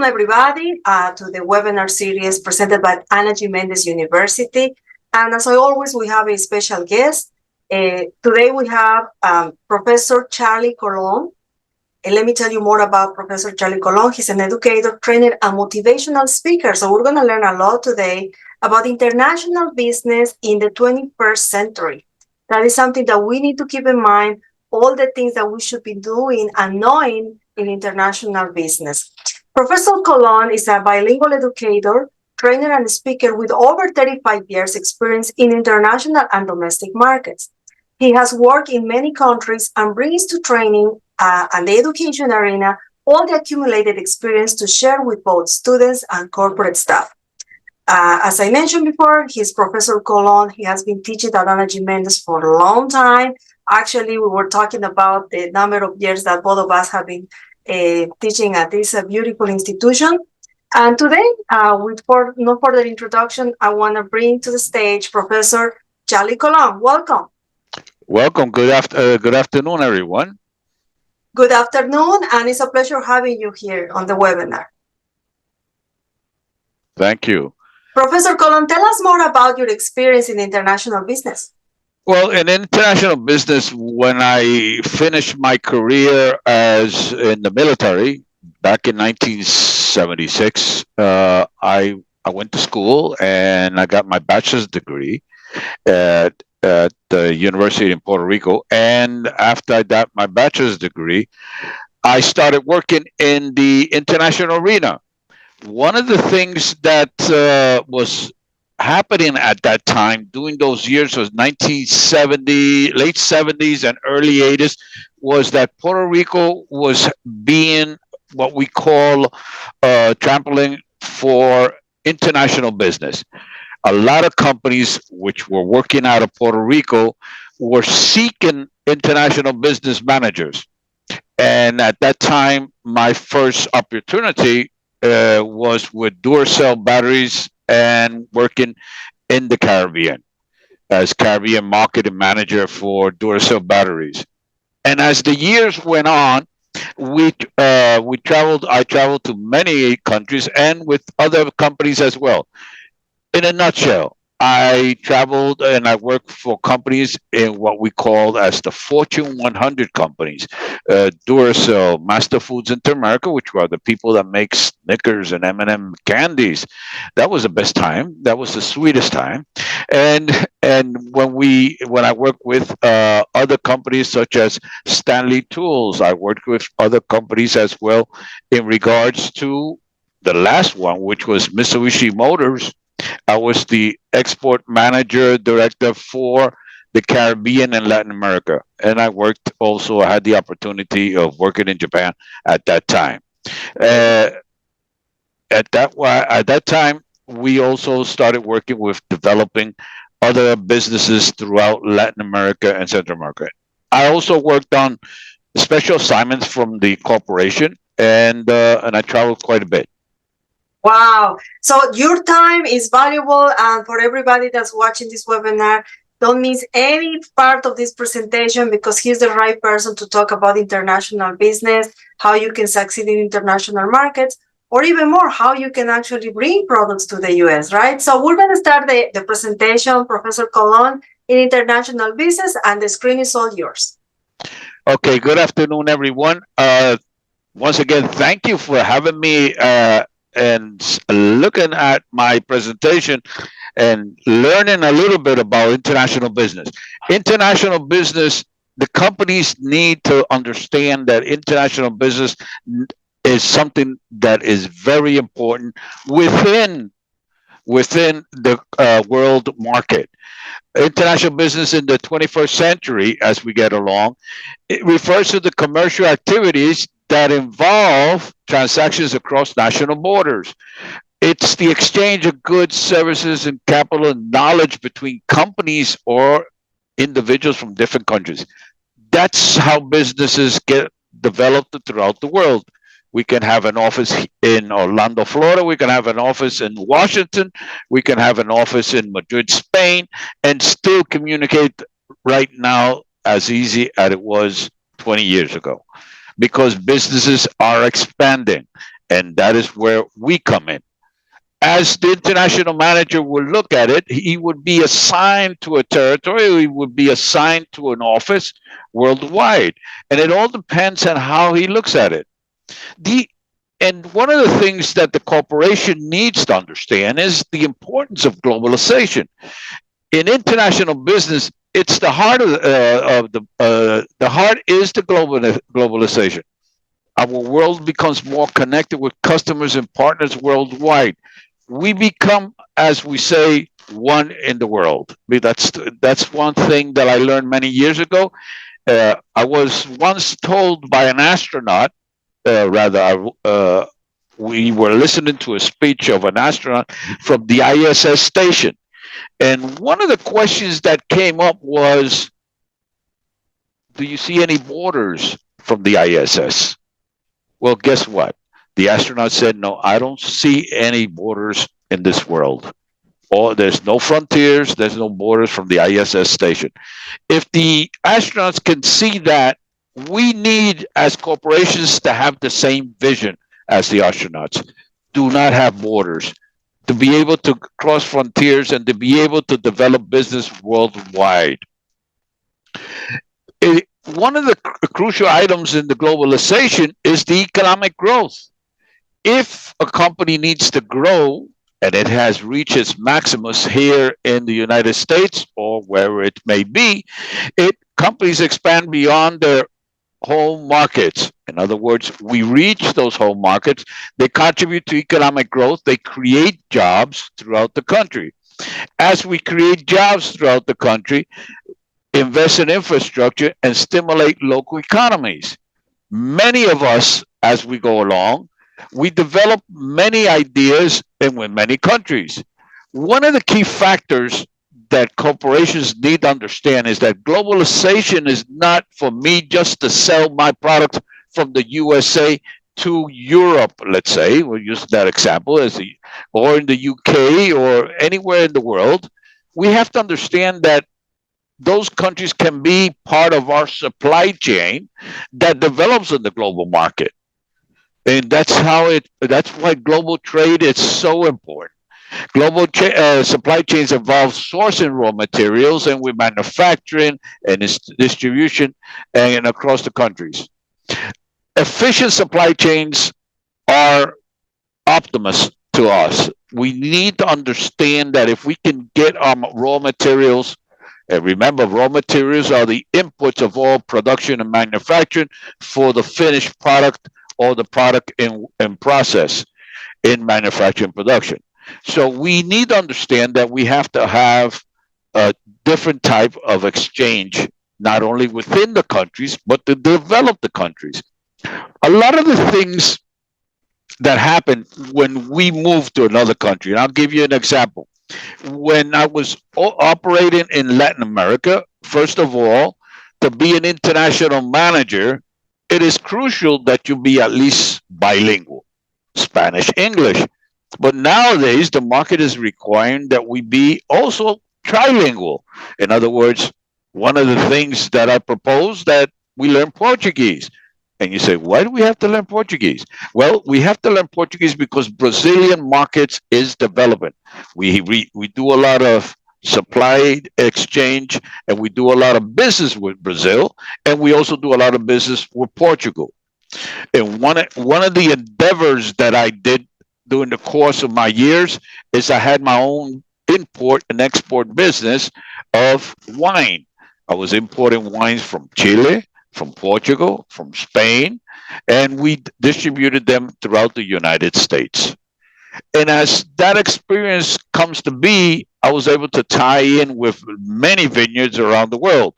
everybody, to the webinar series presented by Méndez University. And as I always, we have a special guest. Today we have Professor Chalie Colon. And let me tell you more about Professor Chalie Colon. He's an educator, trainer, and motivational speaker. So we're going to learn a lot today about international business in the 21st century. That is something that we need to keep in mind, all the things that we should be doing and knowing in international business. Professor Colon is a bilingual educator, trainer, and speaker with over 35 years experience in international and domestic markets. He has worked in many countries and brings to training and the education arena all the accumulated experience to share with both students and corporate staff. As I mentioned before, he's Professor Colon. He has been teaching at Méndez for a long time. Actually, we were talking about the number of years that both of us have been teaching at this beautiful institution. And today, with no further introduction, I want to bring to the stage Professor Chalie Colon. Welcome. Welcome. Good afternoon, everyone. Good afternoon, and it's a pleasure having you here on the webinar. Thank you. Professor Colon, tell us more about your experience in international business. Well, in international business, when I finished my career as in the military back in 1976, I went to school and I got my bachelor's degree at the University in Puerto Rico. And after I got my bachelor's degree, I started working in the international arena. One of the things that was happening at that time during those years was 1970, late 70s and early 80s, was that Puerto Rico was being what we call trampoline for international business. A lot of companies which were working out of Puerto Rico were seeking international business managers. And at that time, my first opportunity was with Duracell batteries and working in the Caribbean as Caribbean marketing manager for Duracell batteries. And as the years went on, I traveled to many countries and with other companies as well. In a nutshell, I traveled and I worked for companies in what we call as the Fortune 100 companies. Duracell, Master Foods Inter-America, which were the people that make Snickers and M&M candies. That was the best time. That was the sweetest time. And when I worked with other companies such as Stanley Tools, I worked with other companies as well in regards to the last one, which was Mitsubishi Motors. I was the export manager director for the Caribbean and Latin America. And I had the opportunity of working in Japan at that time. At that time, we also started working with developing other businesses throughout Latin America and Central America. I also worked on special assignments from the corporation, and I traveled quite a bit. Wow. So your time is valuable, and for everybody that's watching this webinar, don't miss any part of this presentation because he's the right person to talk about international business, how you can succeed in international markets, or even more, how you can actually bring products to the US, right? So we're going to start the presentation, Professor Colon, in international business, and the screen is all yours. Okay, good afternoon, everyone. Once again, thank you for having me and looking at my presentation and learning a little bit about international business. International business, the companies need to understand that international business is something that is very important within the world market. International business in the 21st century, as we get along, it refers to the commercial activities that involve transactions across national borders. It's the exchange of goods, services, and capital and knowledge between companies or individuals from different countries. That's how businesses get developed throughout the world. We can have an office in Orlando, Florida. We can have an office in Washington. We can have an office in Madrid, Spain, and still communicate right now as easy as it was 20 years ago, because businesses are expanding. And that is where we come in. As the international manager would look at it, he would be assigned to a territory, he would be assigned to an office worldwide. And it all depends on how he looks at it. The and one of the things that the corporation needs to understand is the importance of globalization. In international business, it's the heart of the heart is the globalization. Our world becomes more connected with customers and partners worldwide. We become, as we say, one in the world. That's one thing that I learned many years ago. I was once told by an astronaut, we were listening to a speech of an astronaut from the ISS station. And one of the questions that came up was, do you see any borders from the ISS? Well, guess what? The astronaut said, no, I don't see any borders in this world. Or there's no frontiers, there's no borders from the ISS station. If the astronauts can see that, we need, as corporations, to have the same vision as the astronauts. Do not have borders. To be able to cross frontiers and to be able to develop business worldwide. One of the crucial items in the globalization is the economic growth. If a company needs to grow and it has reached its maximus here in the United States or wherever it may be, companies expand beyond their home markets. In other words, we reach those home markets, they contribute to economic growth, they create jobs throughout the country. As we create jobs throughout the country, invest in infrastructure, and stimulate local economies. Many of us, as we go along, we develop many ideas in many countries. One of the key factors that corporations need to understand is that globalization is not for me just to sell my products from the USA to Europe, let's say, we'll use that example, or in the UK or anywhere in the world. We have to understand that those countries can be part of our supply chain that develops in the global market. And that's why global trade is so important. Global supply chains involve sourcing raw materials and with manufacturing and its distribution and across the countries. Efficient supply chains are optimus to us. We need to understand that if we can get our raw materials, and remember, raw materials are the inputs of all production and manufacturing for the finished product or the product in process in manufacturing production. So we need to understand that we have to have a different type of exchange, not only within the countries, but to develop the countries. A lot of the things that happen when we move to another country, and I'll give you an example. When I was operating in Latin America, first of all, to be an international manager, it is crucial that you be at least bilingual, Spanish, English. But nowadays, the market is requiring that we be also trilingual. In other words, one of the things that I propose that we learn Portuguese. And you say, why do we have to learn Portuguese? Well, we have to learn Portuguese because Brazilian markets is developing. We do a lot of supply exchange and we do a lot of business with Brazil, and we also do a lot of business with Portugal. And one of the endeavors that I did during the course of my years is I had my own import and export business of wine. I was importing wines from Chile, from Portugal, from Spain, and we distributed them throughout the United States. And as that experience comes to be, I was able to tie in with many vineyards around the world,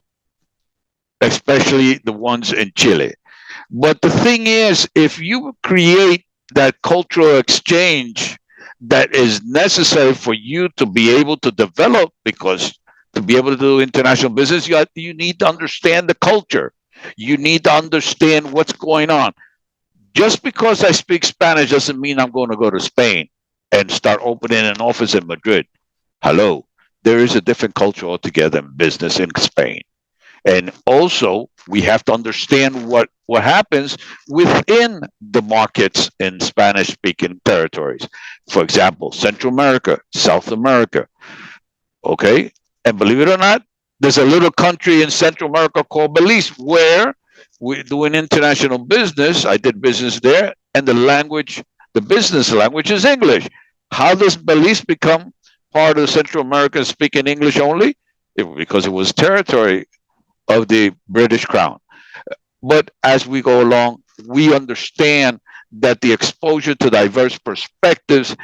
especially the ones in Chile. But the thing is, if you create that cultural exchange that is necessary for you to be able to develop, because to be able to do international business, you need to understand the culture. You need to understand what's going on. Just because I speak Spanish doesn't mean I'm going to go to Spain and start opening an office in Madrid. Hello, there is a different culture altogether in business in Spain. And also, we have to understand what happens within the markets in Spanish speaking territories. For example, Central America, South America. Okay. And believe it or not, there's a little country in Central America called Belize where we're doing international business. I did business there, and the business language is English. How does Belize become part of Central America speaking English only? Because it was territory of the British Crown. But as we go along, we understand that the exposure to diverse perspectives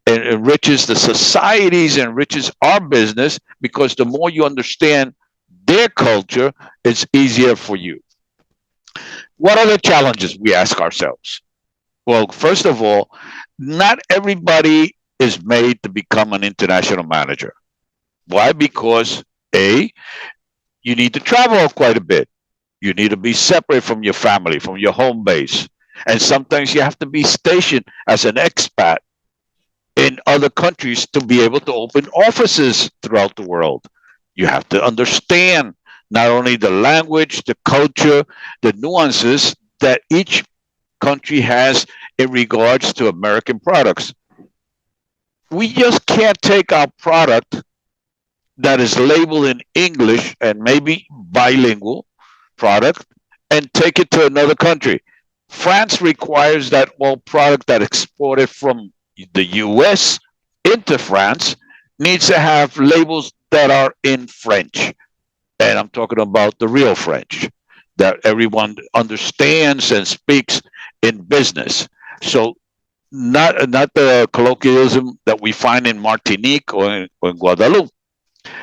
enriches the societies, enriches our business, because the more you understand their culture, it's easier for you. What are the challenges we ask ourselves? Well, first of all, not everybody is made to become an international manager. Why? Because A, you need to travel quite a bit. You need to be separate from your family, from your home base. And sometimes you have to be stationed as an expat in other countries to be able to open offices throughout the world. You have to understand not only the language, the culture, the nuances that each country has in regards to American products. We just can't take our product that is labeled in English and maybe bilingual product and take it to another country. France requires that all product that exported from the US into France needs to have labels that are in French. And I'm talking about the real French that everyone understands and speaks in business. So not the colloquialism that we find in Martinique or in Guadeloupe.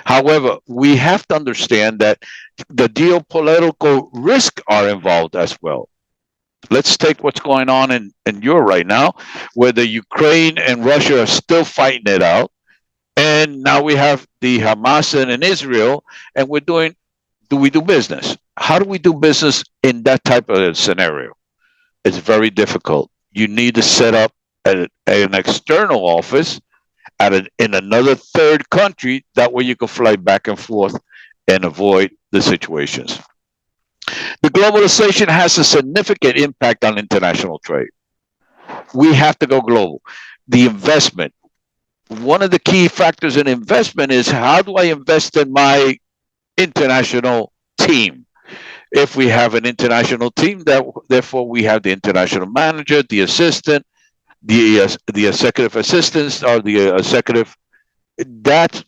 However, we have to understand that the geopolitical risks are involved as well. Let's take what's going on in Europe right now, where the Ukraine and Russia are still fighting it out. And now we have the Hamas in Israel, and do we do business? How do we do business in that type of scenario? It's very difficult. You need to set up an external office in another third country. That way you can fly back and forth and avoid the situations. The globalization has a significant impact on international trade. We have to go global. The investment. One of the key factors in investment is, how do I invest in my international team? If we have an international team, therefore we have the international manager, the assistant, the executive assistants, or the executive. That's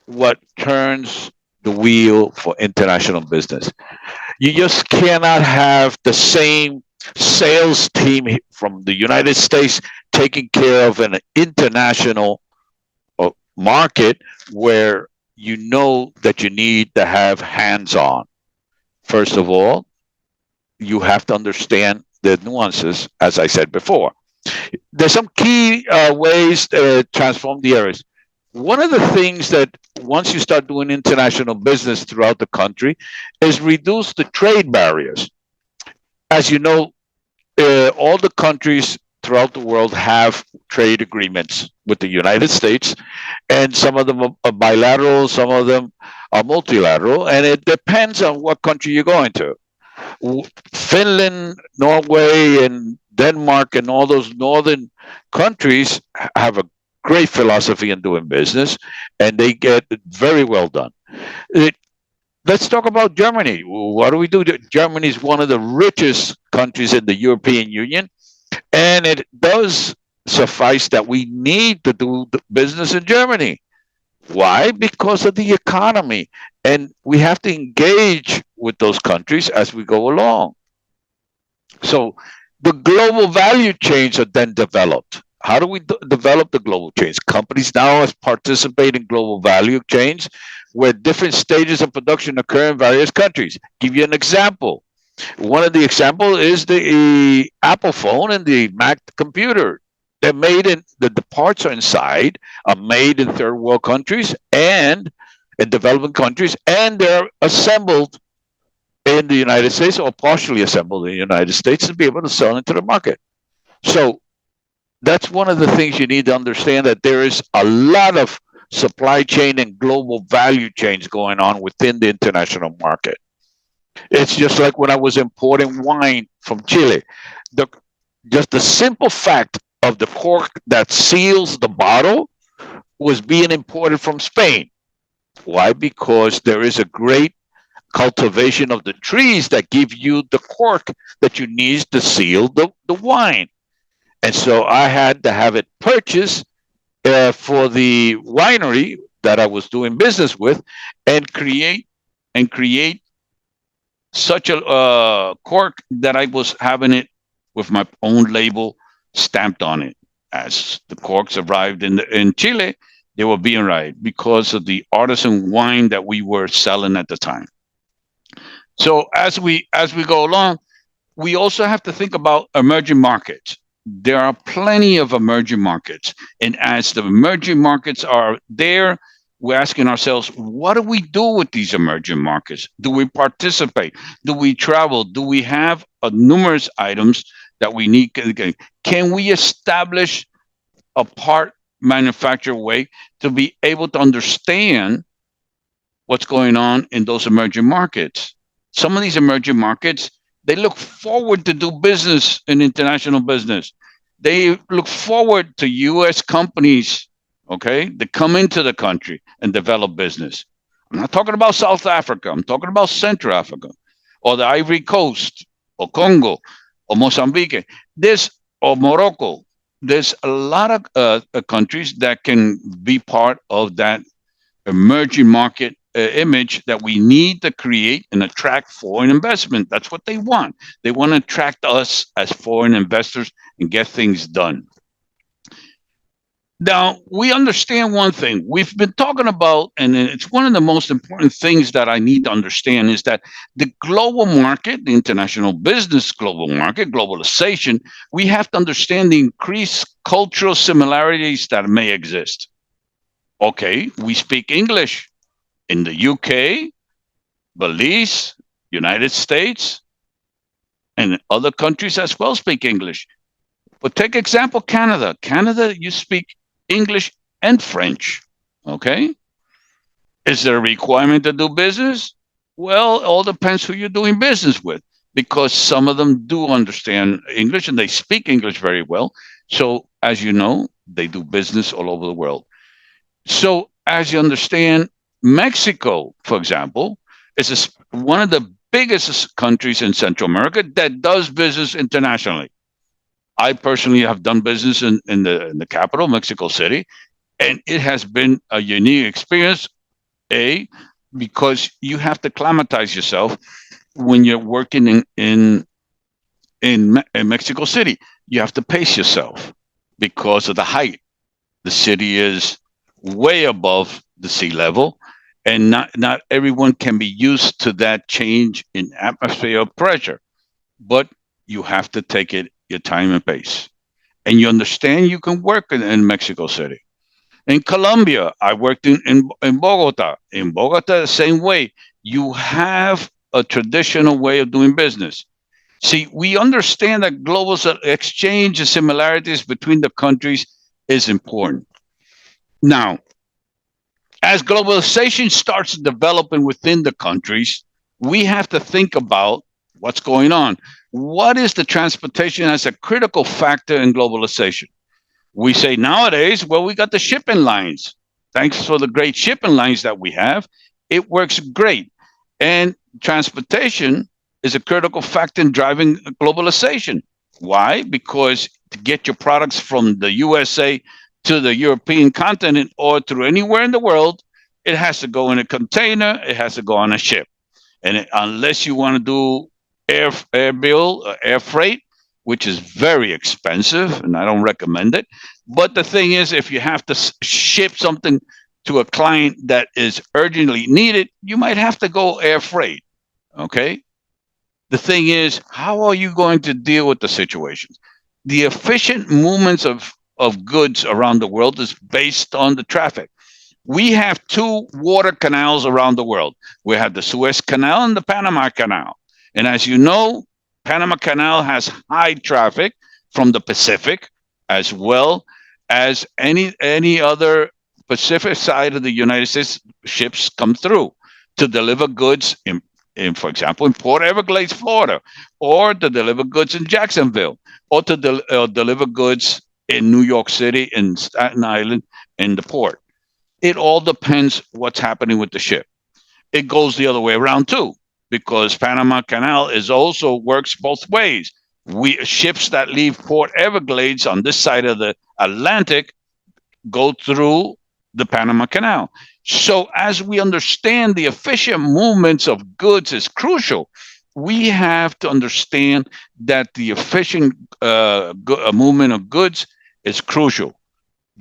what turns the wheel for international business. You just cannot have the same sales team from the United States taking care of an international market where you know that you need to have hands-on. First of all, you have to understand the nuances, as I said before. There's some key ways to transform the areas. One of the things that, once you start doing international business throughout the country, is reduce the trade barriers. As you know, all the countries throughout the world have trade agreements with the United States, and some of them are bilateral, some of them are multilateral, and it depends on what country you're going to. Finland, Norway, and Denmark, and all those northern countries have a great philosophy in doing business, and they get it very well done. Let's talk about Germany. What do we do? Germany is one of the richest countries in the European Union, and it does suffice that we need to do business in Germany. Why? Because of the economy, and we have to engage with those countries as we go along. So the global value chains are then developed. How do we develop the global chains? Companies now participate in global value chains where different stages of production occur in various countries. Give you an example. One of the examples is the Apple phone and the Mac computer. They're made in, the parts are inside, are made in third world countries and in developing countries, and they're assembled in the United States, or partially assembled in the United States, to be able to sell into the market. So that's one of the things you need to understand, that there is a lot of supply chain and global value chains going on within the international market. It's just like when I was importing wine from Chile. The just the simple fact of the cork that seals the bottle was being imported from Spain. Why? Because there is a great cultivation of the trees that give you the cork that you need to seal the wine. And so I had to have it purchased for the winery that I was doing business with, and create such a cork that I was having it with my own label stamped on it. As the corks arrived in Chile, they were being right because of the artisan wine that we were selling at the time. So as we go along, we also have to think about emerging markets. There are plenty of emerging markets. And as the emerging markets are there, we're asking ourselves, what do we do with these emerging markets? Do we participate? Do we travel? Do we have numerous items that we need? Can we establish a part manufactured way to be able to understand what's going on in those emerging markets? Some of these emerging markets, they look forward to do business in international business. They look forward to U.S. companies, okay, that come into the country and develop business. I'm not talking about South Africa. I'm talking about Central Africa or the Ivory Coast or Congo or Mozambique. There's or Morocco. There's a lot of countries that can be part of that emerging market image that we need to create and attract foreign investment. That's what they want. They want to attract us as foreign investors and get things done. Now, we understand one thing. We've been talking about, and it's one of the most important things that I need to understand is that the global market, the international business global market, globalization, we have to understand the increased cultural similarities that may exist. Okay, we speak English in the UK, Belize, United States, and other countries as well speak English. But take example Canada. Canada, you speak English and French. Okay? Is there a requirement to do business? Well, it all depends who you're doing business with because some of them do understand English and they speak English very well. So, as you know, they do business all over the world. So, as you understand, Mexico, for example, is one of the biggest countries in Central America that does business internationally. I personally have done business in the capital, Mexico City, and it has been a unique experience. Because you have to acclimatize yourself when you're working in Mexico City. You have to pace yourself because of the height. The city is way above the sea level, and not everyone can be used to that change in atmosphere of pressure. But you have to take it your time and pace, and you understand you can work in Mexico City. In Colombia, I worked in Bogota. In Bogota, the same way. You have a traditional way of doing business. See, we understand that global exchange and similarities between the countries is important. Now, as globalization starts developing within the countries, we have to think about what's going on. What is the transportation as a critical factor in globalization? We say nowadays, well, we got the shipping lines. Thanks for the great shipping lines that we have. It works great. And transportation is a critical factor in driving globalization. Why? Because to get your products from the USA to the European continent or through anywhere in the world, it has to go in a container, it has to go on a ship. And unless you want to do air bill, air freight, which is very expensive, and I don't recommend it. But the thing is, if you have to ship something to a client that is urgently needed, you might have to go air freight. Okay? The thing is, how are you going to deal with the situations? The efficient movements of goods around the world is based on the traffic. We have two water canals around the world. We have the Suez Canal and the Panama Canal. And as you know, Panama Canal has high traffic from the Pacific as well as any other Pacific side of the United States ships come through to deliver goods for example, in Port Everglades, Florida, or to deliver goods in Jacksonville, or to deliver goods in New York City, in Staten Island, in the port. It all depends what's happening with the ship. It goes the other way around too, because Panama Canal is also works both ways. We ships that leave Port Everglades on this side of the Atlantic go through the Panama Canal. So as we understand the efficient movements of goods is crucial, we have to understand that the efficient movement of goods is crucial.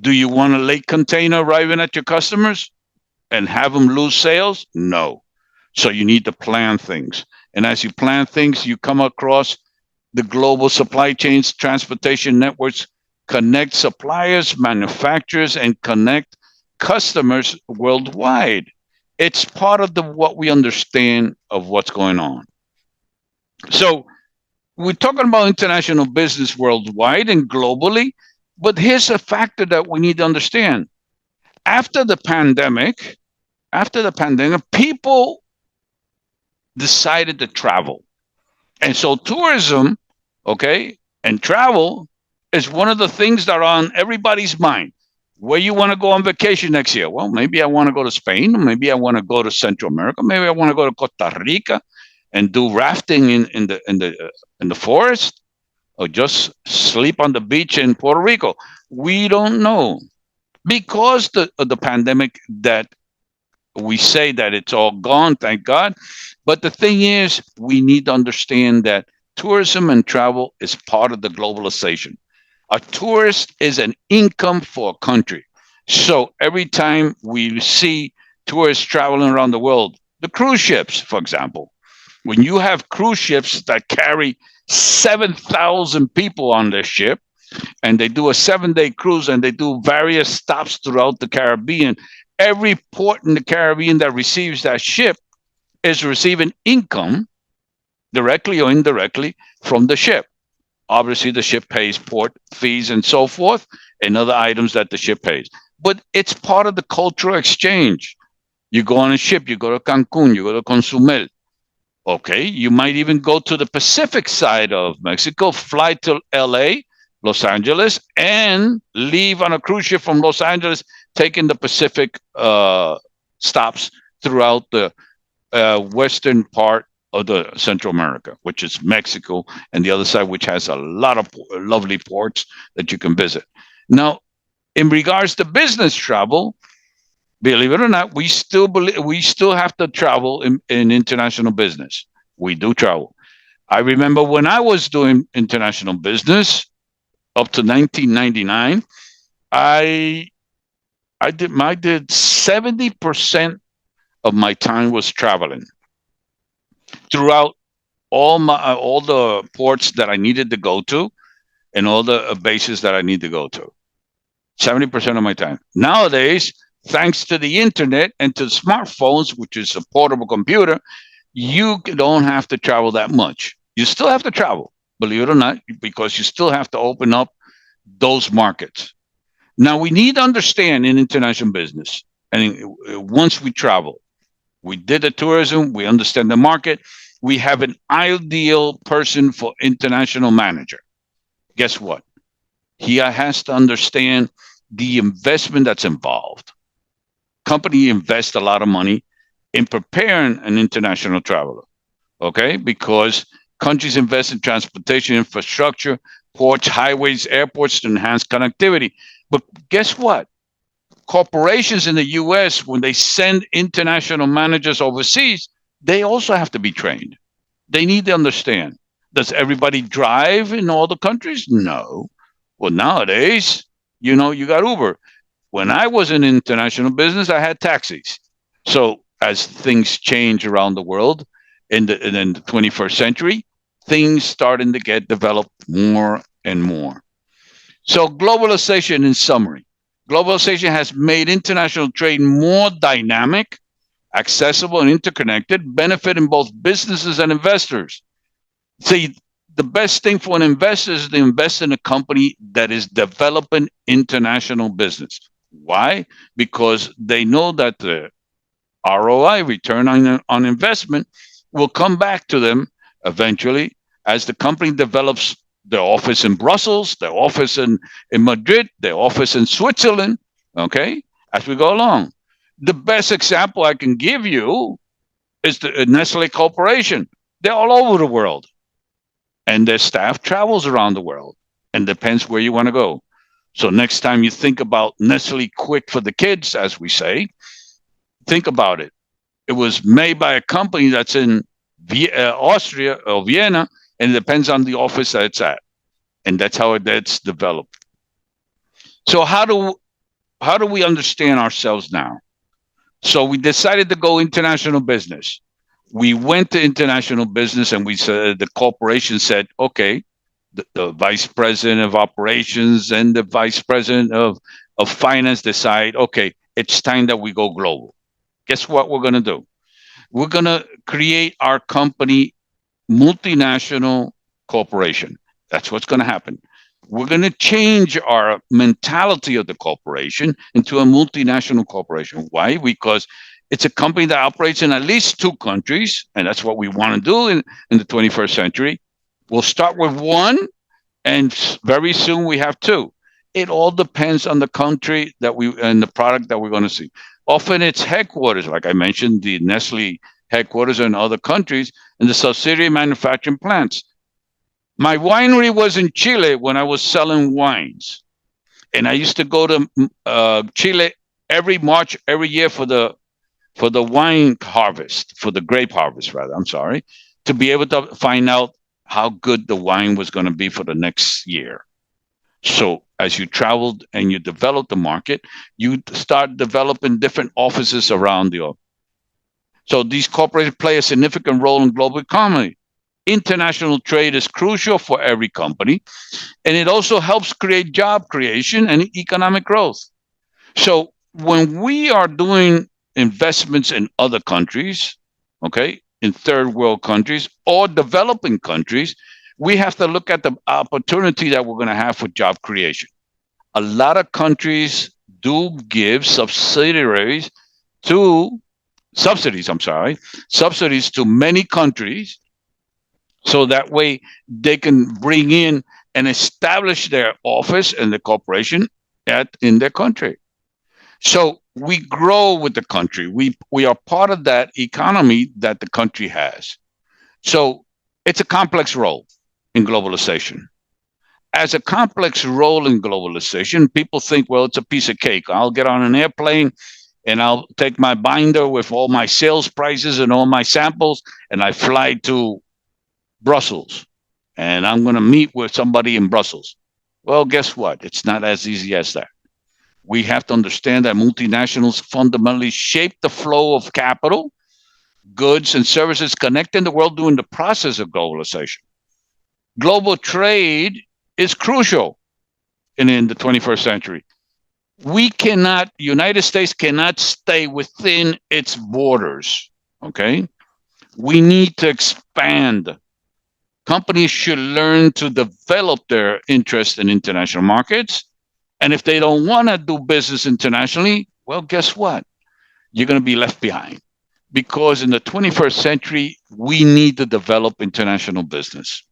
Do you want a late container arriving at your customers and have them lose sales? No. So you need to plan things. And as you plan things, you come across the global supply chains, transportation networks, connect suppliers, manufacturers, and connect customers worldwide. It's part of what we understand of what's going on. So we're talking about international business worldwide and globally, but here's a factor that we need to understand. After the pandemic, people decided to travel. And so tourism, okay, and travel is one of the things that are on everybody's mind. Where you want to go on vacation next year? Well, maybe I want to go to Spain. Maybe I want to go to Central America. Maybe I want to go to Costa Rica and do rafting in the forest, or just sleep on the beach in Puerto Rico. We don't know, because of the pandemic, that we say that it's all gone, thank God. But the thing is, we need to understand that tourism and travel is part of the globalization. A tourist is an income for a country. So every time we see tourists traveling around the world, the cruise ships, for example, when you have cruise ships that carry 7,000 people on their ship, and they do a 7-day cruise, and they do various stops throughout the Caribbean, every port in the Caribbean that receives that ship is receiving income, directly or indirectly, from the ship. Obviously, the ship pays port fees and so forth, and other items that the ship pays. But it's part of the cultural exchange. You go on a ship, you go to Cancun, you go to Cozumel. Okay, you might even go to the Pacific side of Mexico, fly to LA, Los Angeles, and leave on a cruise ship from Los Angeles, taking the Pacific stops throughout the western part of the Central America, which is Mexico, and the other side, which has a lot of lovely ports that you can visit. Now, in regards to business travel, believe it or not, we still have to travel in international business. We do travel. I remember when I was doing international business up to 1999, I did 70% of my time was traveling throughout all the ports that I needed to go to, and all the bases that I need to go to. 70% of my time. Nowadays, thanks to the internet and to smartphones, which is a portable computer, you don't have to travel that much. You still have to travel, believe it or not, because you still have to open up those markets. Now, we need to understand in international business, and once we travel, we did the tourism, we understand the market, we have an ideal person for international manager. Guess what? He has to understand the investment that's involved. Company invests a lot of money in preparing an international traveler, okay? Because countries invest in transportation infrastructure, ports, highways, airports to enhance connectivity. But guess what? Corporations in the US, when they send international managers overseas, they also have to be trained. They need to understand. Does everybody drive in all the countries? No. Well, nowadays, you got Uber. When I was in international business, I had taxis. So as things change around the world in the 21st century, things starting to get developed more and more. So globalization, in summary, globalization has made international trade more dynamic, accessible, and interconnected, benefiting both businesses and investors. See, the best thing for an investor is to invest in a company that is developing international business. Why? Because they know that the ROI, return on investment, will come back to them eventually as the company develops their office in Brussels, their office in Madrid, their office in Switzerland, okay, as we go along. The best example I can give you is the Nestle Corporation. They're all over the world, and their staff travels around the world, and depends where you want to go. So next time you think about Nestle Quick for the kids, as we say, think about it. It was made by a company that's in Austria or Vienna, and it depends on the office that it's at, and that's how that's developed. So how do we understand ourselves now? So we decided to go international business. We went to international business, and we said the corporation said, okay, the vice president of operations and the vice president of finance decide, okay, it's time that we go global. Guess what we're going to do? We're going to create our company multinational corporation. That's what's going to happen. We're going to change our mentality of the corporation into a multinational corporation. Why? Because it's a company that operates in at least 2 countries, and that's what we want to do in the 21st century. We'll start with 1, and very soon we have 2. It all depends on the country that we and the product that we're going to see. Often it's headquarters, like I mentioned, the Nestle headquarters in other countries, and the subsidiary manufacturing plants. My winery was in Chile when I was selling wines, and I used to go to Chile every March, every year for the wine harvest, for the grape harvest, rather. I'm sorry, to be able to find out how good the wine was going to be for the next year. So as you traveled and you developed the market, you start developing different offices around the. So these corporations play a significant role in global economy. International trade is crucial for every company, and it also helps create job creation and economic growth. So when we are doing investments in other countries, okay, in third world countries or developing countries, we have to look at the opportunity that we're going to have for job creation. A lot of countries do give subsidies to many countries, so that way they can bring in and establish their office and the corporation in their country. So we grow with the country. We are part of that economy that the country has. So it's a complex role in globalization. As a complex role in globalization, people think, well, it's a piece of cake. I'll get on an airplane and I'll take my binder with all my sales prices and all my samples, and I fly to Brussels, and I'm going to meet with somebody in Brussels. Well, guess what? It's not as easy as that. We have to understand that multinationals fundamentally shape the flow of capital, goods, and services connecting the world during the process of globalization. Global trade is crucial in the 21st century. United States cannot stay within its borders, okay? We need to expand. Companies should learn to develop their interest in international markets. And if they don't want to do business internationally, well, guess what? You're going to be left behind. Because in the 21st century, we need to develop international business.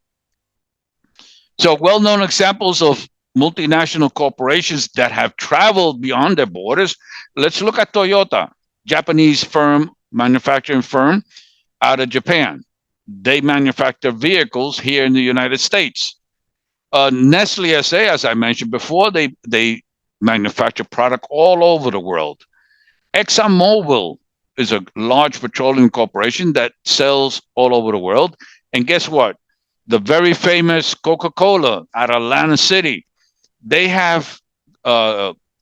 So well-known examples of multinational corporations that have traveled beyond their borders. Let's look at Toyota, Japanese manufacturing firm out of Japan. They manufacture vehicles here in the United States. Nestle S.A., as I mentioned before, they manufacture product all over the world. ExxonMobil is a large petroleum corporation that sells all over the world. And guess what? The very famous Coca-Cola out of Atlantic City, they have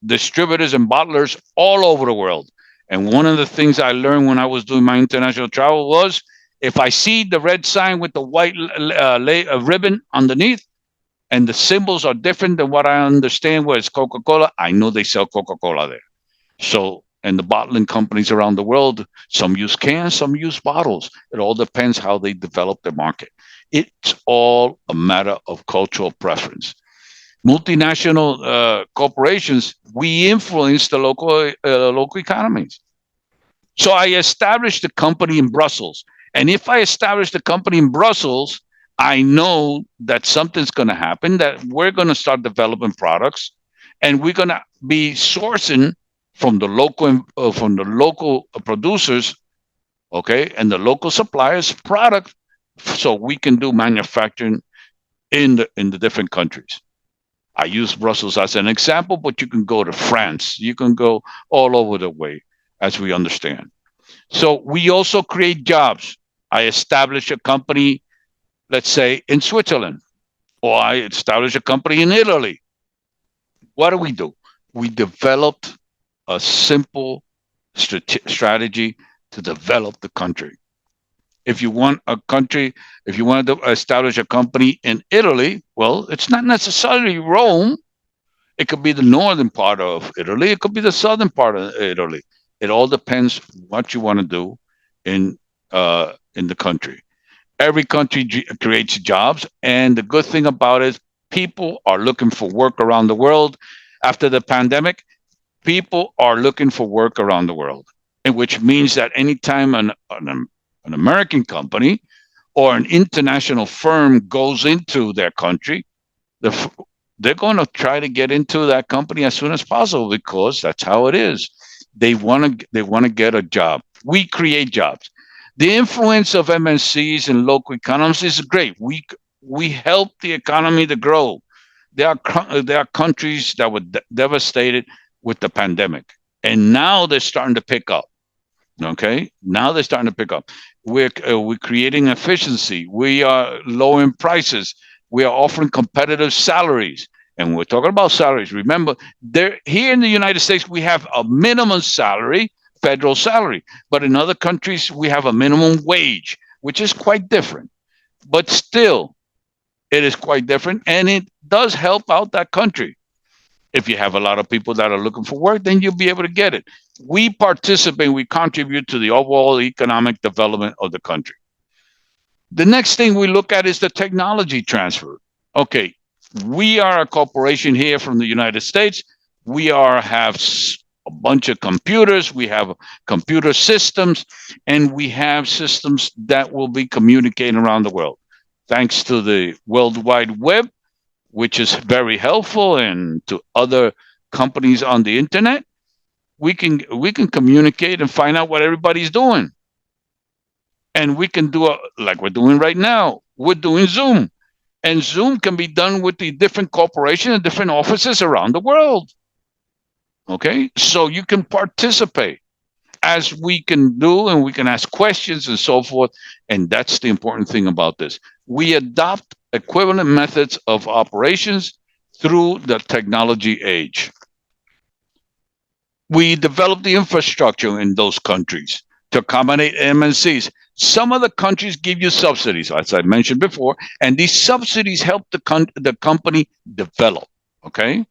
distributors and bottlers all over the world. And one of the things I learned when I was doing my international travel was, if I see the red sign with the white ribbon underneath, and the symbols are different than what I understand where it's Coca-Cola, I know they sell Coca-Cola there. So, and the bottling companies around the world, some use cans, some use bottles. It all depends how they develop their market. It's all a matter of cultural preference. Multinational corporations, we influence the local economies. So I established a company in Brussels, And if I establish the company in Brussels, I know that something's going to happen, that we're going to start developing products, and we're going to be sourcing from the local producers, okay, and the local suppliers product, so we can do manufacturing in the different countries. I use Brussels as an example, but you can go to France, you can go all over the way, as we understand. So we also create jobs. I establish a company, let's say in Switzerland, or I establish a company in Italy. What do? We developed a simple strategy to develop the country. If you want a country, if you want to establish a company in Italy, well, it's not necessarily Rome. It could be the northern part of Italy. It could be the southern part of Italy. It all depends what you want to do in the country. Every country creates jobs, and the good thing about it is people are looking for work around the world. After the pandemic, people are looking for work around the world, and which means that anytime an American company or an international firm goes into their country, the, they're going to try to get into that company as soon as possible because that's how it is. They want to get a job. We create jobs. The influence of MNCs and local economies is great. We help the economy to grow. There are countries that were devastated with the pandemic, and now they're starting to pick up. Okay, now they're starting to pick up. We're creating efficiency. We are lowering prices. We are offering competitive salaries, and we're talking about salaries. Remember, there here in the United States we have a minimum salary, federal salary, but in other countries we have a minimum wage, which is quite different. But still, it is quite different, and it does help out that country. If you have a lot of people that are looking for work, then you'll be able to get it. We participate, we contribute to the overall economic development of the country. The next thing we look at is the technology transfer. Okay, we are a corporation here from the United States. Have a bunch of computers, we have computer systems, and we have systems that will be communicating around the world. Thanks to the World Wide Web, which is very helpful, and to other companies on the internet, we can communicate and find out what everybody's doing, and we can do like we're doing right now. We're doing Zoom, and Zoom can be done with the different corporations and different offices around the world. Okay, so you can participate as we can do, and we can ask questions and so forth. And that's the important thing about this. We adopt equivalent methods of operations through the technology age. We develop the infrastructure in those countries to accommodate MNCs. Some of the countries give you subsidies, as I mentioned before, and these subsidies help the company develop. Okay,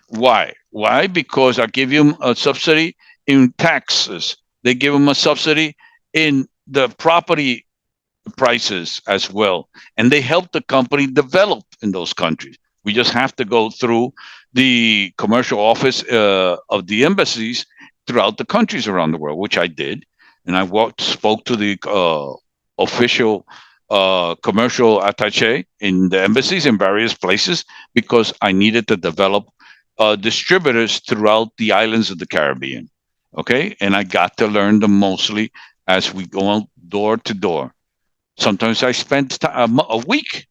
why? Why? Because I give you a subsidy in taxes. They give them a subsidy in the property prices as well, and they help the company develop in those countries. We just have to go through the commercial office of the embassies throughout the countries around the world, which I did, and I spoke to the official commercial attaché in the embassies in various places because I needed to develop distributors throughout the islands of the Caribbean. Okay, and I got to learn them mostly as we go door to door. Sometimes I spent a week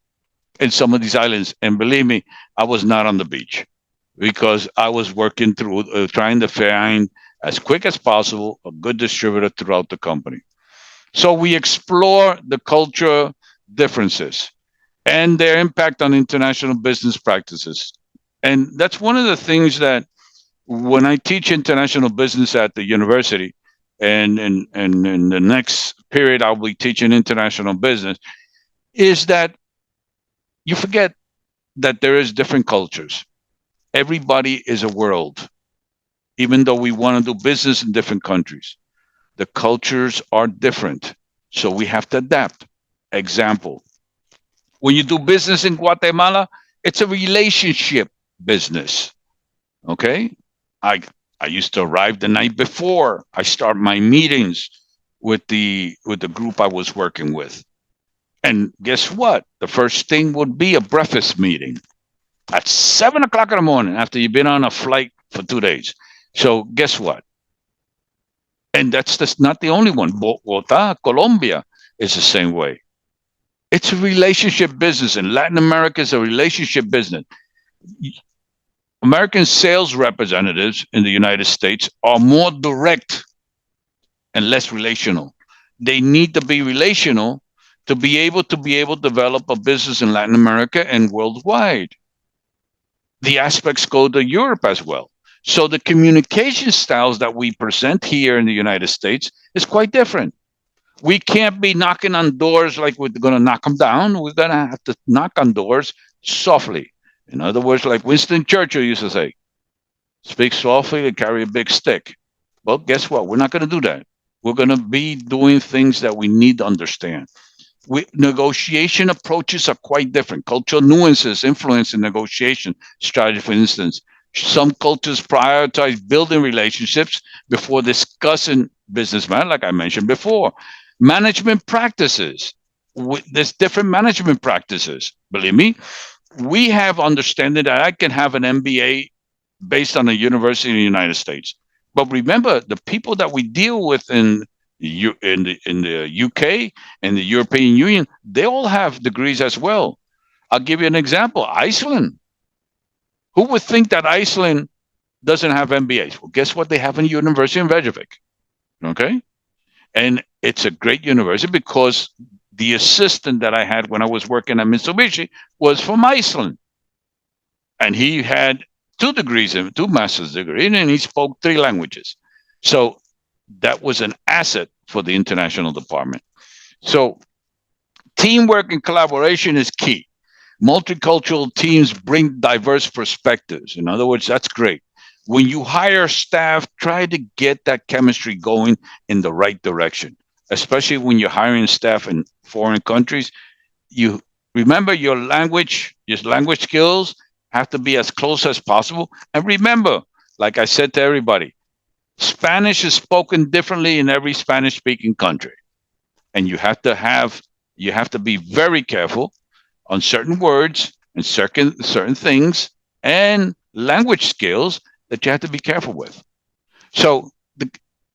in some of these islands, and believe me, I was not on the beach because I was working through trying to find as quick as possible a good distributor throughout the company. So we explore the culture differences and their impact on international business practices. And that's one of the things that when I teach international business at the university, and in the next period I'll be teaching international business, is that you forget that there is different cultures. Everybody is a world, even though we want to do business in different countries. The cultures are different, so we have to adapt. Example, when you do business in Guatemala, it's a relationship business. Okay, I I used to arrive the night before. I start my meetings with the group I was working with. And guess what? The first thing would be a breakfast meeting at 7 o'clock in the morning after you've been on a flight for 2 days. So guess what? And that's just not the only one. Bogota, Colombia is the same way. It's a relationship business, and Latin America is a relationship business. American sales representatives in the United States are more direct and less relational. They need to be relational to be able to develop a business in Latin America and worldwide. The aspects go to Europe as well. So the communication styles that we present here in the United States is quite different. We can't be knocking on doors like we're going to knock them down. We're going to have to knock on doors softly. In other words, like Winston Churchill used to say, speak softly and carry a big stick. Well, guess what? We're not going to do that. We're going to be doing things that we need to understand. Negotiation approaches are quite different. Cultural nuances influence in negotiation strategy. For instance, some cultures prioritize building relationships before discussing business matters, like I mentioned before. Management practices. There's different management practices. Believe me, we have understanding that I can have an MBA based on a university in the United States. But remember, the people that we deal with in the UK and the European Union, they all have degrees as well. I'll give you an example. Iceland. Who would think that Iceland doesn't have MBAs? Well, guess what? They have a university in Reykjavik. Okay? And it's a great university because the assistant that I had when I was working at Mitsubishi was from Iceland. And he had 2 degrees, 2 master's degrees, and he spoke 3 languages. So that was an asset for the international department. So teamwork and collaboration is key. Multicultural teams bring diverse perspectives. In other words, that's great. When you hire staff, try to get that chemistry going in the right direction, especially when you're hiring staff in foreign countries. You remember your language skills have to be as close as possible. And remember, like I said to everybody, Spanish is spoken differently in every Spanish-speaking country, and you have to be very careful on certain words and certain things and language skills that you have to be careful with. So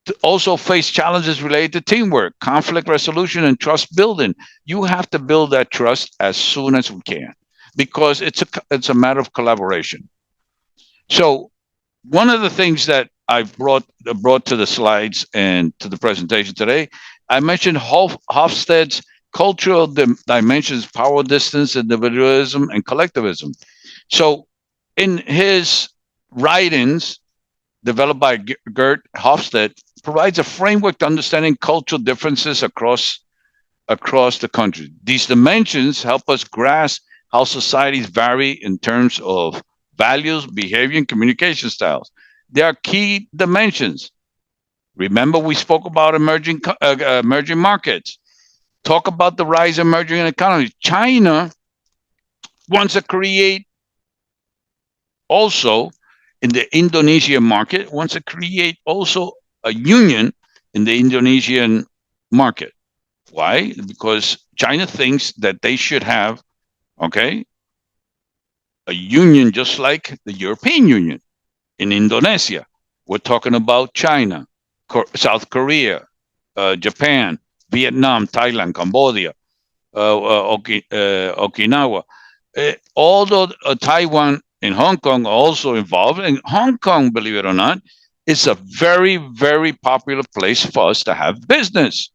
to also face challenges related to teamwork, conflict resolution, and trust building. You have to build that trust as soon as we can because it's a matter of collaboration. So one of the things that I've brought to the slides and to the presentation today, I mentioned Hofstede's cultural dimensions: power distance, individualism, and collectivism. So in his writings, developed by Gert Hofstede, provides a framework to understanding cultural differences across the country. These dimensions help us grasp how societies vary in terms of values, behavior, and communication styles. There are key dimensions. Remember, we spoke about emerging markets. Talk about the rise of emerging economies. China wants to create also in the Indonesian market, wants to create also a union in the Indonesian market. Why? Because China thinks that they should have, a union just like the European Union in Indonesia. We're talking about China, South Korea, Japan, Vietnam, Thailand, Cambodia, Okinawa. Although Taiwan and Hong Kong are also involved, and Hong Kong, believe it or not, is a very, very popular place for us to have business.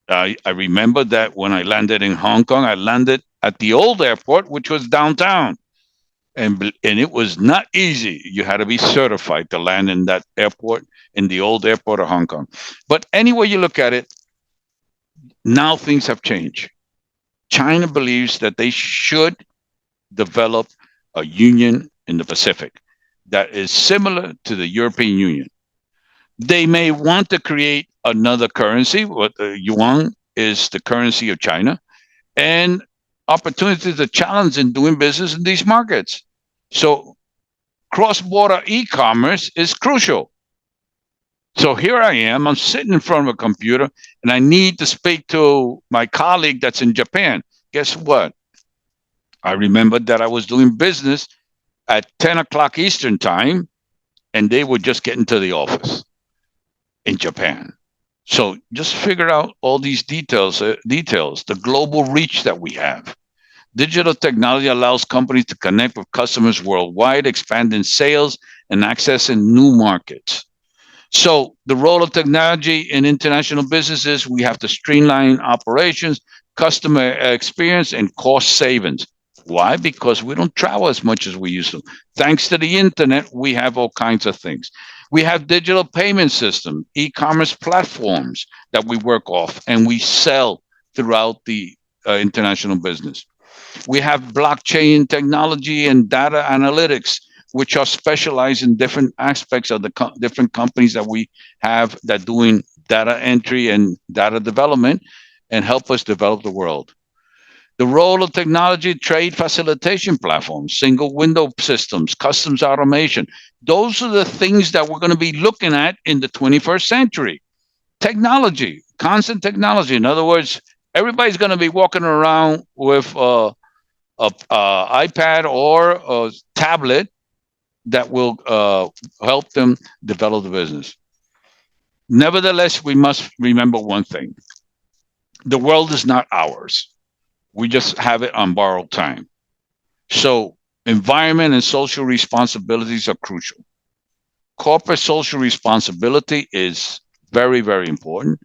I remember that when I landed in Hong Kong, I landed at the old airport, which was downtown. And it was not easy. You had to be certified to land in that airport, in the old airport of Hong Kong. But anyway you look at it, now things have changed. China believes that they should develop a union in the Pacific that is similar to the European Union. They may want to create another currency. What yuan is the currency of China, and opportunities to challenge in doing business in these markets. So cross-border e-commerce is crucial. So here I am, I'm sitting in front of a computer and I need to speak to my colleague that's in Japan. Guess what? I remembered that I was doing business at 10 o'clock Eastern time and they were just getting to the office in Japan. So just figure out all these details, the global reach that we have. Digital technology allows companies to connect with customers worldwide, expanding sales and accessing new markets. So the role of technology in international businesses, we have to streamline operations, customer experience, and cost savings. Why? Because we don't travel as much as we used to. Thanks to the internet, we have all kinds of things. We have digital payment systems, e-commerce platforms that we work off and we sell throughout the international business. We have blockchain technology and data analytics, which are specialized in different aspects of the different companies that we have that doing data entry and data development and help us develop the world. The role of technology, trade facilitation platforms, single window systems, customs automation. Those are the things that we're going to be looking at in the 21st century. Technology, constant technology. In other words, everybody's going to be walking around with iPad or a tablet that will help them develop the business. Nevertheless, we must remember one thing: the world is not ours. We just have it on borrowed time. So, environment and social responsibilities are crucial. Corporate social responsibility is very, very important.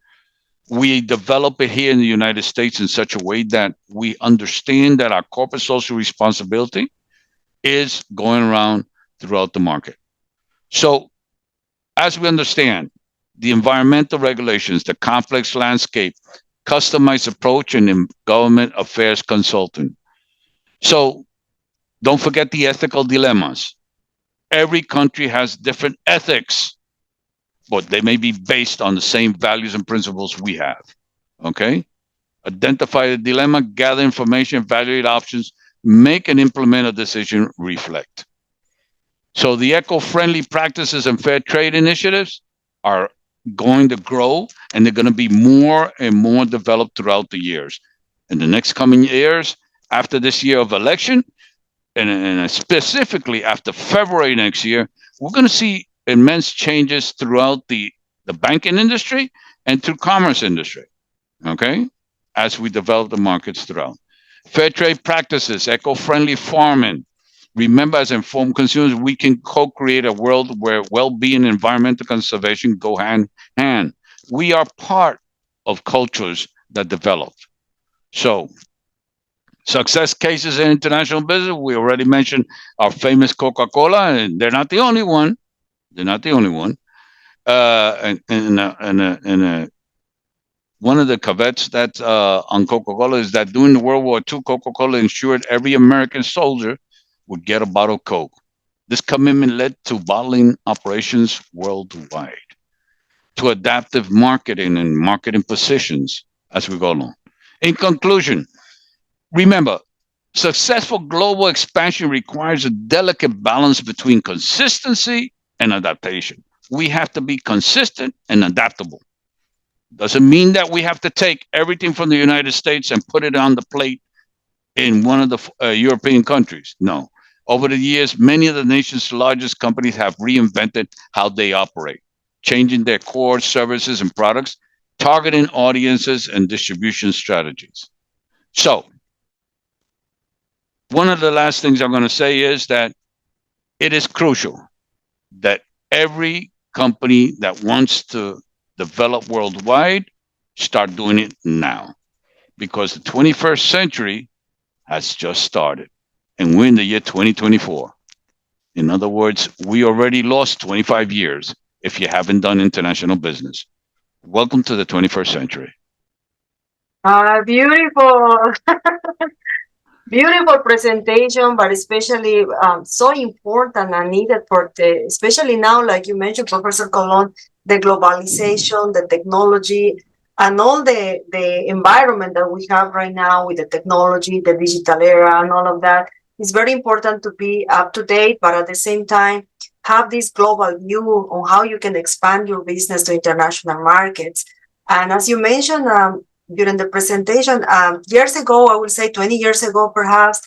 We develop it here in the United States in such a way that we understand that our corporate social responsibility is going around throughout the market. So, as we understand the environmental regulations, the complex landscape, customized approach, and in government affairs consulting. So, don't forget the ethical dilemmas. Every country has different ethics, but they may be based on the same values and principles we have. Okay? Identify the dilemma, gather information, evaluate options, make and implement a decision, reflect. So the eco-friendly practices and fair trade initiatives are going to grow and they're going to be more and more developed throughout the years. In the next coming years, after this year of election, and specifically after February next year, we're going to see immense changes throughout the banking industry and through commerce industry, okay, as we develop the markets throughout. Fair trade practices, eco-friendly farming. Remember, as informed consumers, we can co-create a world where well-being and environmental conservation go hand in hand. We are part of cultures that develop. So, success cases in international business, we already mentioned our famous Coca-Cola, and they're not the only one. They're not the only one. One of the caveats that on Coca-Cola is that during the World War II, Coca-Cola ensured every American soldier would get a bottle of Coke. This commitment led to bottling operations worldwide, to adaptive marketing and marketing positions as we go along. In conclusion, remember, successful global expansion requires a delicate balance between consistency and adaptation. We have to be consistent and adaptable. Doesn't mean that we have to take everything from the United States and put it on the plate in one of the European countries. No. Over the years, many of the nation's largest companies have reinvented how they operate, changing their core services and products, targeting audiences and distribution strategies. So, one of the last things I'm going to say is that it is crucial that every company that wants to develop worldwide start doing it now, because the 21st century has just started and we're in the year 2024. In other words, we already lost 25 years if you haven't done international business. Welcome to the 21st century. Beautiful. Beautiful presentation, but especially so important and needed for especially now, like you mentioned, Professor Colon, the globalization, the technology, and all the environment that we have right now with the technology, the digital era, and all of that. It's very important to be up to date, but at the same time, have this global view on how you can expand your business to international markets. And as you mentioned during the presentation, years ago, I would say 20 years ago, perhaps,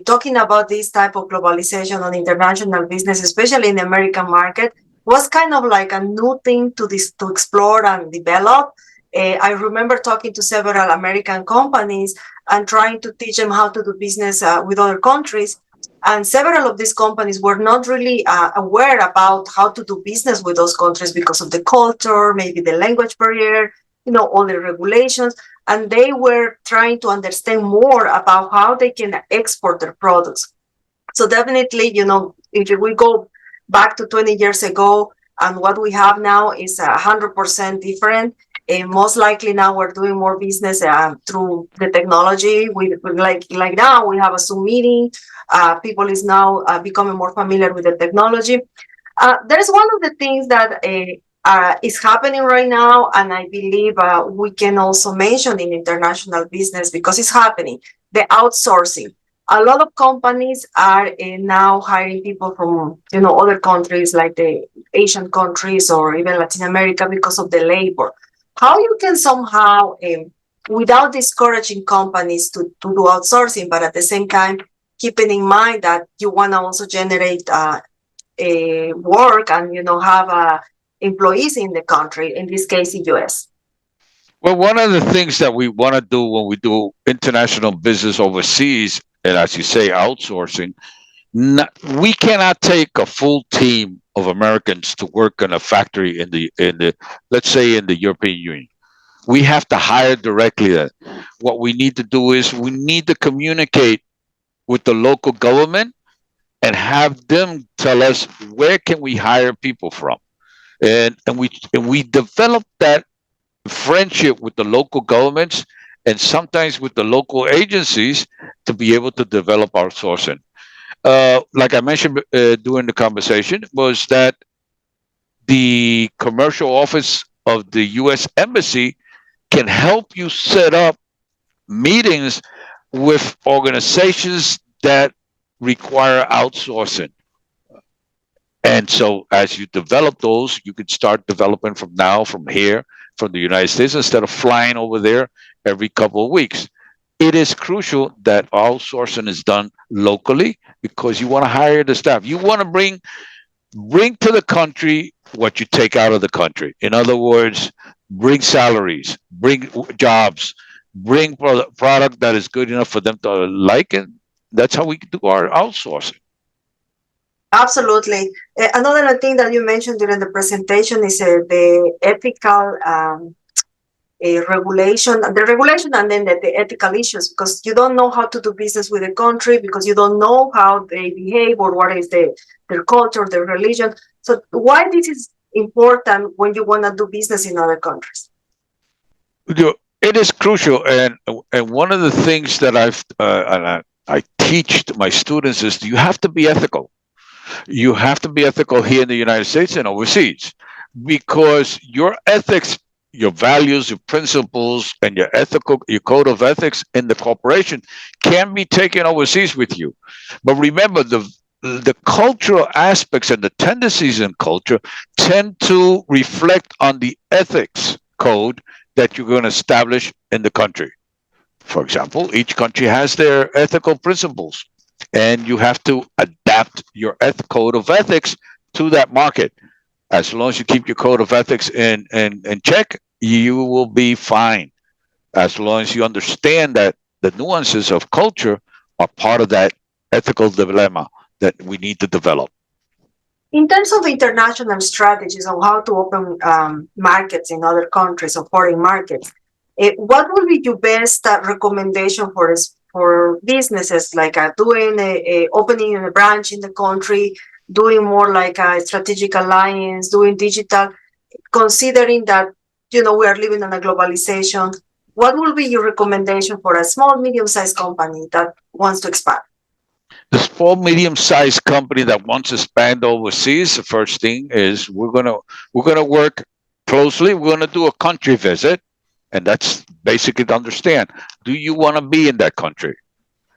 talking about this type of globalization on international business, especially in the American market, was kind of like a new thing to explore and develop. I remember talking to several American companies and trying to teach them how to do business with other countries. And several of these companies were not really aware about how to do business with those countries because of the culture, maybe the language barrier, all the regulations. And they were trying to understand more about how they can export their products. So definitely, if we go back to 20 years ago, and what we have now is 100% different. And most likely now we're doing more business through the technology. We like now we have a Zoom meeting. People is now becoming more familiar with the technology. There's one of the things that is happening right now, and I believe we can also mention in international business because it's happening, the outsourcing. A lot of companies are now hiring people from other countries like the Asian countries or even Latin America because of the labor. How you can somehow, without discouraging companies to do outsourcing, but at the same time keeping in mind that you want to also generate work and have employees in the country, in this case in US. Well, one of the things that we want to do when we do international business overseas, and as you say, outsourcing, we cannot take a full team of Americans to work in a factory in the let's say in the European Union. We have to hire directly. What we need to do is we need to communicate with the local government and have them tell us where can we hire people from, and we develop that friendship with the local governments and sometimes with the local agencies to be able to develop our sourcing. Like I mentioned during the conversation, was that the commercial office of the U.S. Embassy can help you set up meetings with organizations that require outsourcing. And so as you develop those, you could start developing from here, from the United States, instead of flying over there every couple of weeks. It is crucial that outsourcing is done locally because you want to hire the staff. You want to bring to the country what you take out of the country. In other words, bring salaries, bring jobs, bring product that is good enough for them to like it. That's how we do our outsourcing. Absolutely. Another thing that you mentioned during the presentation is the ethical regulation, and then the ethical issues, because you don't know how to do business with a country because you don't know how they behave or what is their culture, their religion. So why this is important when you want to do business in other countries? It is crucial, and one of the things that I teach to my students is you have to be ethical. You have to be ethical here in the United States and overseas, because your ethics, your values, your principles, and your code of ethics in the corporation can be taken overseas with you. But remember, the cultural aspects and the tendencies in culture tend to reflect on the ethics code that you're going to establish in the country. For example, each country has their ethical principles, and you have to adapt your code of ethics to that market. As long as you keep your code of ethics in check, you will be fine. As long as you understand that the nuances of culture are part of that ethical dilemma that we need to develop. In terms of international strategies on how to open markets in other countries or foreign markets, what would be your best recommendation for businesses, like doing opening a branch in the country, doing more like a strategic alliance, doing digital, considering that we are living in a globalization? What will be your recommendation for a small, medium-sized company that wants to expand? The small, medium-sized company that wants to expand overseas, the first thing is we're gonna work closely. We're gonna do a country visit, and that's basically to understand: do you want to be in that country?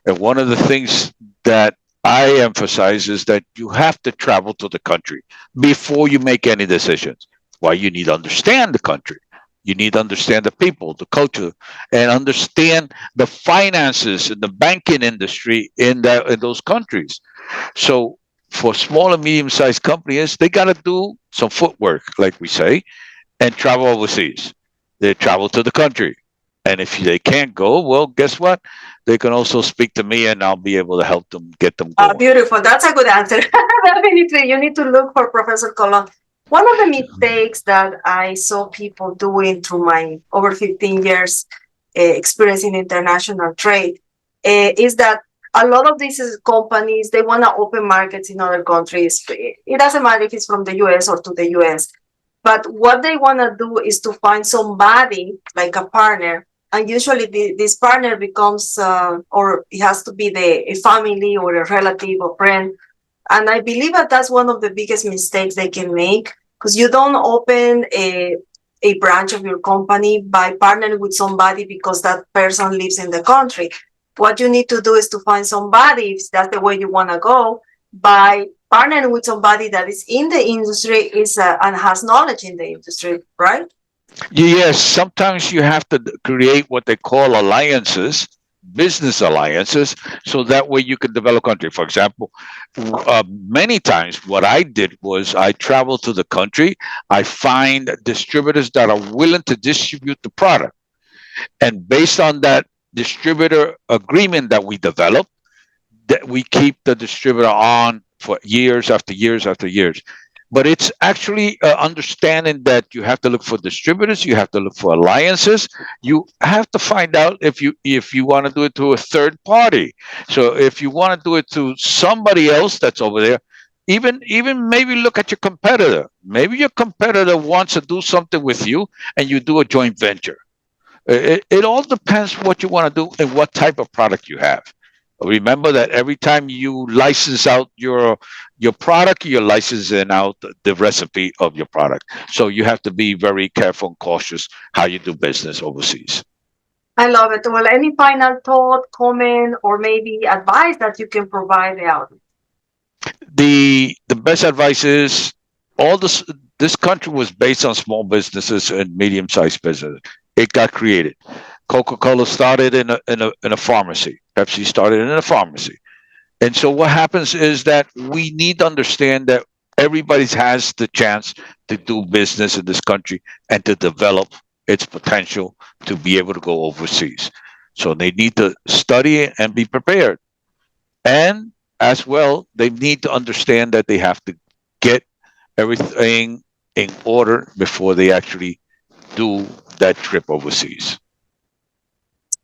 And one of the things that I emphasize is that you have to travel to the country before you make any decisions. Why? You need to understand the country. You need to understand the people, the culture, and understand the finances and the banking industry in those countries. So for small and medium sized companies, they got to do some footwork, like we say, and travel overseas. They travel to the country. And if they can't go, well, guess what? They can also speak to me and I'll be able to help them get them going. Beautiful. That's a good answer. Definitely. You need to look for Professor Colon. One of the mistakes that I saw people doing through my over 15 years experience in international trade is that a lot of these companies, they want to open markets in other countries. It doesn't matter if it's from the US or to the US. But what they want to do is to find somebody like a partner. And usually this partner becomes, or it has to be a family or a relative or friend. And I believe that that's one of the biggest mistakes they can make, because you don't open a branch of your company by partnering with somebody because that person lives in the country. What you need to do is to find somebody, if that's the way you want to go, by partnering with somebody that is in the industry and has knowledge in the industry, right? Yes, sometimes you have to create what they call alliances, business alliances, so that way you can develop country. For example, many times what I did was I traveled to the country, I find distributors that are willing to distribute the product. And based on that distributor agreement that we develop, that we keep the distributor on for years after years after years. But it's actually understanding that you have to look for distributors, you have to look for alliances, you have to find out if you want to do it to a third party. So if you want to do it to somebody else that's over there, even maybe look at your competitor. Maybe your competitor wants to do something with you, and you do a joint venture. It all depends what you want to do and what type of product you have. Remember that every time you license out your product, you're licensing out the recipe of your product. So you have to be very careful and cautious how you do business overseas. I love it. Well, any final thought, comment, or maybe advice that you can provide the audience? The best advice is this country was based on small businesses and medium-sized businesses. It got created. Coca-Cola started in a pharmacy. Pepsi started in a pharmacy. And so what happens is that we need to understand that everybody has the chance to do business in this country and to develop its potential to be able to go overseas. So they need to study and be prepared. And as well, they need to understand that they have to get everything in order before they actually do that trip overseas.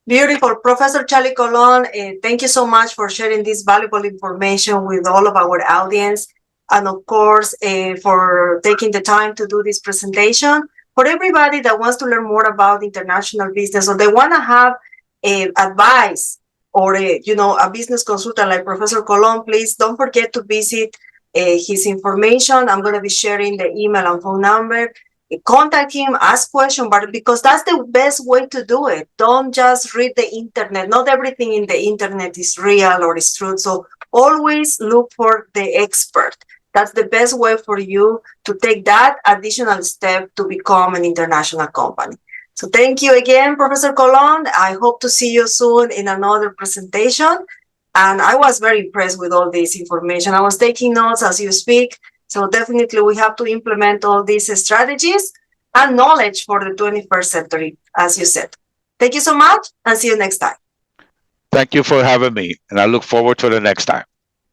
Beautiful. Professor Chalie Colon, thank you so much for sharing this valuable information with all of our audience. And of course, for taking the time to do this presentation. For everybody that wants to learn more about international business, or they want to have advice or a business consultant like Professor Colon, please don't forget to visit his information. I'm going to be sharing the email and phone number. Contact him, ask questions, but because that's the best way to do it. Don't just read the internet. Not everything in the internet is real or is true. So always look for the expert. That's the best way for you to take that additional step to become an international company. So thank you again, Professor Colon. I hope to see you soon in another presentation. And I was very impressed with all this information. I was taking notes as you speak. So definitely we have to implement all these strategies and knowledge for the 21st century, as you said. Thank you so much and see you next time. Thank you for having me, and I look forward to the next time.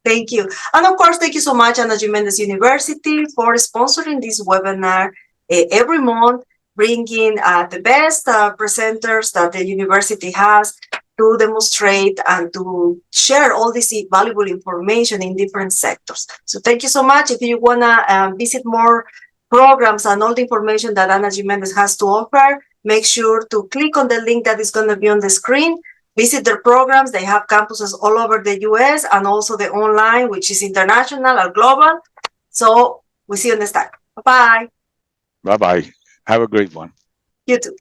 Thank you. And of course, thank you so much, Méndez University, for sponsoring this webinar every month, bringing the best presenters that the university has to demonstrate and to share all this valuable information in different sectors. So thank you so much. If you want to visit more programs and all the information that Méndez has to offer, make sure to click on the link that is going to be on the screen. Visit their programs. They have campuses all over the US and also the online, which is international or global. So we'll see you next time. Bye-bye. Bye-bye. Have a great one. You too.